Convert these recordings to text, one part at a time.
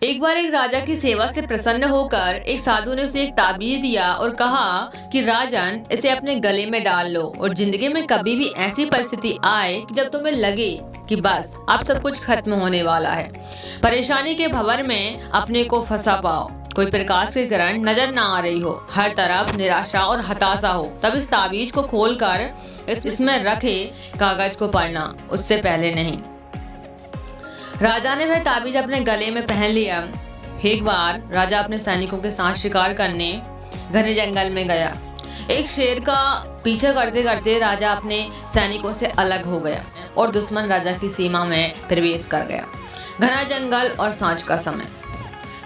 एक बार एक राजा की सेवा से प्रसन्न होकर एक साधु ने उसे एक ताबीज दिया और कहा कि राजन, इसे अपने गले में डाल लो और जिंदगी में कभी भी ऐसी परिस्थिति आए कि जब तुम्हें लगे कि बस अब सब कुछ खत्म होने वाला है, परेशानी के भंवर में अपने को फंसा पाओ, कोई प्रकाश की किरण नजर ना आ रही हो, हर तरफ निराशा और हताशा हो, तब इस ताबीज को खोलकर इसमें रखे कागज को पढ़ना, उससे पहले नहीं। राजा ने वह ताबीज अपने गले में पहन लिया। एक बार राजा अपने सैनिकों के साथ शिकार करने घने जंगल में गया। एक शेर का पीछा करते करते राजा अपने सैनिकों से अलग हो गया और दुश्मन राजा की सीमा में प्रवेश कर गया। घना जंगल और सांझ का समय।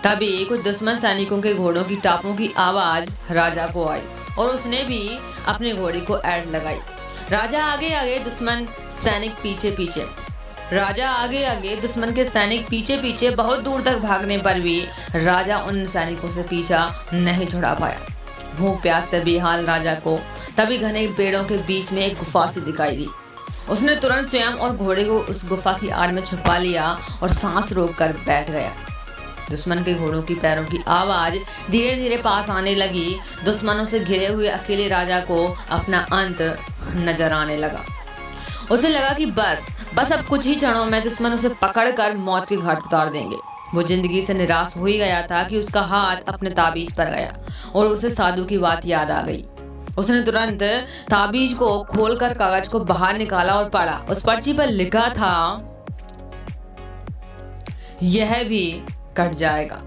तभी कुछ दुश्मन सैनिकों के घोड़ों की टापों की आवाज राजा को आई और उसने भी अपने घोड़े को ऐड लगाई। राजा आगे आगे, दुश्मन सैनिक पीछे पीछे। राजा आगे आगे, दुश्मन के सैनिक पीछे पीछे। बहुत दूर तक भागने पर भी राजा उन सैनिकों से पीछा नहीं छुड़ा पाया। भूख प्यास से बेहाल राजा को तभी घने पेड़ों के बीच में एक गुफा सी दिखाई दी। उसने तुरंत स्वयं और घोड़े को उस गुफा की आड़ में छुपा लिया और सांस रोककर बैठ गया। दुश्मन के घोड़ों की पैरों की आवाज धीरे धीरे पास आने लगी। दुश्मनों से घिरे हुए अकेले राजा को अपना अंत नजर आने लगा। उसे लगा कि बस अब कुछ ही क्षणों में दुश्मन उसे पकड़कर मौत के घाट उतार देंगे। वो जिंदगी से निराश हो ही गया था कि उसका हाथ अपने ताबीज पर गया और उसे साधु की बात याद आ गई। उसने तुरंत ताबीज को खोलकर कागज को बाहर निकाला और पढ़ा। उस पर्ची पर लिखा था, यह भी कट जाएगा।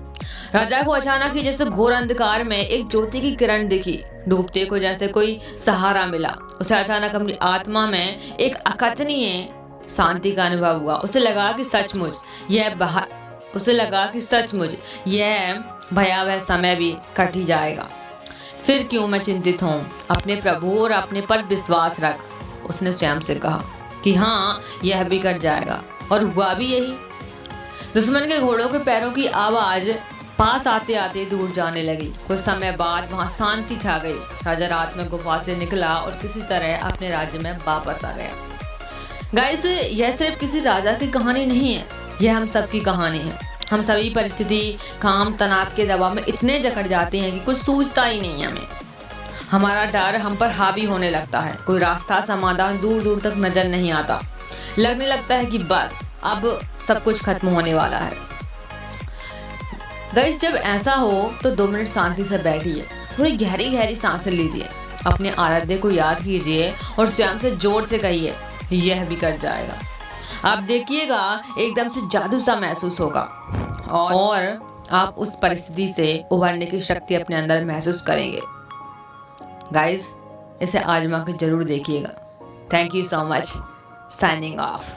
राजा को अचानक ही जैसे घोर अंधकार में एक ज्योति की किरण दिखी। डूबते को जैसे कोई सहारा मिला। उसे अचानक अपनी आत्मा में एक अकथनीय शांति का अनुभव हुआ। उसे लगा कि सचमुच यह भयावह समय भी कट ही जाएगा। फिर क्यों मैं चिंतित हूँ, अपने प्रभु और अपने पर विश्वास रख। उसने स्वयं से कहा कि हाँ, यह भी कट जाएगा। और हुआ भी यही। दुश्मन के घोड़ों के पैरों की आवाज पास आते आते दूर जाने लगी। कुछ समय बाद वहां शांति छा गई। राजा रात में गुफा से निकला और किसी तरह अपने राज्य में वापस आ गया। गाइस, यह सिर्फ किसी राजा की कहानी नहीं है, यह हम सबकी कहानी है। हम सभी परिस्थिति, काम, तनाव के दबाव में इतने जकड़ जाते हैं कि कुछ सूझता ही नहीं हमें। हमारा डर हम पर हावी होने लगता है। कोई रास्ता, समाधान दूर दूर तक नजर नहीं आता। लगने लगता है कि बस अब सब कुछ खत्म होने वाला है। गाइस, जब ऐसा हो तो 2 मिनट शांति से बैठिए, थोड़ी गहरी गहरी सांसें लीजिए, अपने आराध्य को याद कीजिए और स्वयं से जोर से कहिए, यह भी कट जाएगा। आप देखिएगा एकदम से जादू सा महसूस होगा और आप उस परिस्थिति से उभरने की शक्ति अपने अंदर महसूस करेंगे। गाइस, इसे आजमा कर जरूर देखिएगा। Thank you so much. Signing off.